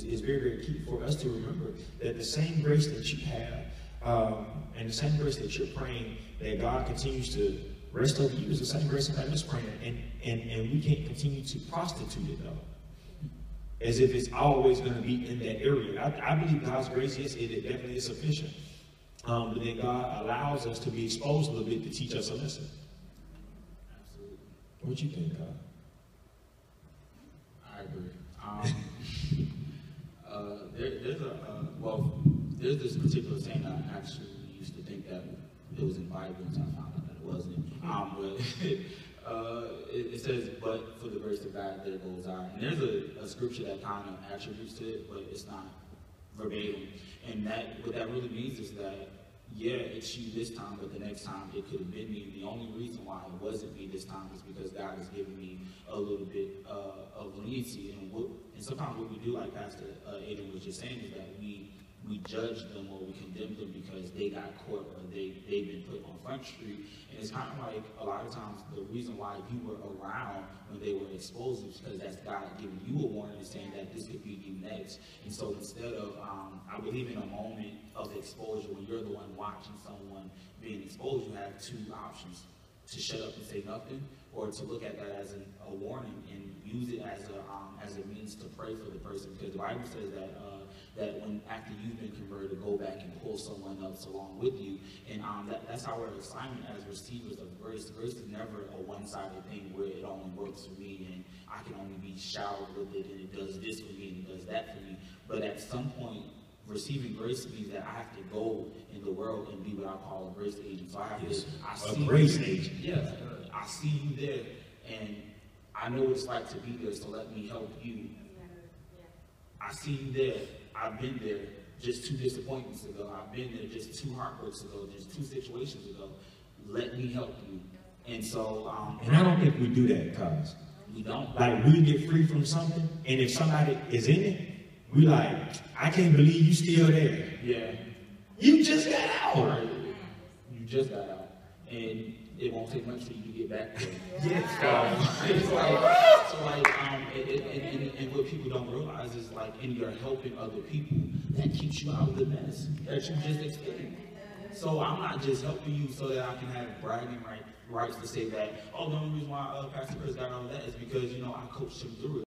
is very, very key for us to remember that the same grace that you have and the same grace that you're praying that God continues to rest over you is the same grace that I'm praying. And we can't continue to prostitute it, though, as if it's always going to be in that area. I believe God's grace, yes, it definitely is sufficient. But then God allows us to be exposed a little bit to teach us a lesson. Absolutely. What you think, God? I agree. There's this particular saying I actually used to think that it was in the Bible until I found out that it wasn't. It says, "But for the grace of God, there goes I." And there's a scripture that kind of attributes to it, but it's not verbatim. And what that really means is that, yeah, it's you this time, but the next time it could have been me. And the only reason why it wasn't me this time is because God has given me a little bit of leniency. And sometimes what we do, like Pastor Adrian was just saying, is that we judge them or we condemn them because they got caught or they've been put on Front Street. And it's kind of like a lot of times the reason why you were around when they were exposed is because that's God giving you a warning and saying that this could be you next. And so instead of, I believe in a moment of exposure, when you're the one watching someone being exposed, you have two options: to shut up and say nothing, or to look at that as a warning and use it as a means to pray for the person. Because the Bible says that when after you've been converted, go back and pull someone else along with you. And that's our assignment as receivers of grace. Grace is never a one-sided thing where it only works for me and I can only be showered with it and it does this for me and it does that for me. But at some point, receiving grace means that I have to go in the world and be what I call a grace agent. So I have a grace agent. Yeah, I see you there, and I know what it's like to be there, so let me help you. I see you there. I've been there just 2 disappointments ago. I've been there just 2 heartbreaks ago, just 2 situations ago. Let me help you. And so... and I don't think we do that, cuz. We don't. Like, we get free from something, and if somebody is in it, we like, I can't believe you still there. Yeah. You just got out. Right. You just got out. And it won't take much for you to get back there. Yeah. It's and what people don't realize is like, and you're helping other people, that keeps you out of the mess that you just experienced. So I'm not just helping you so that I can have bragging rights to say that, oh, the only reason why Pastor Chris got all of that is because, I coached him through it.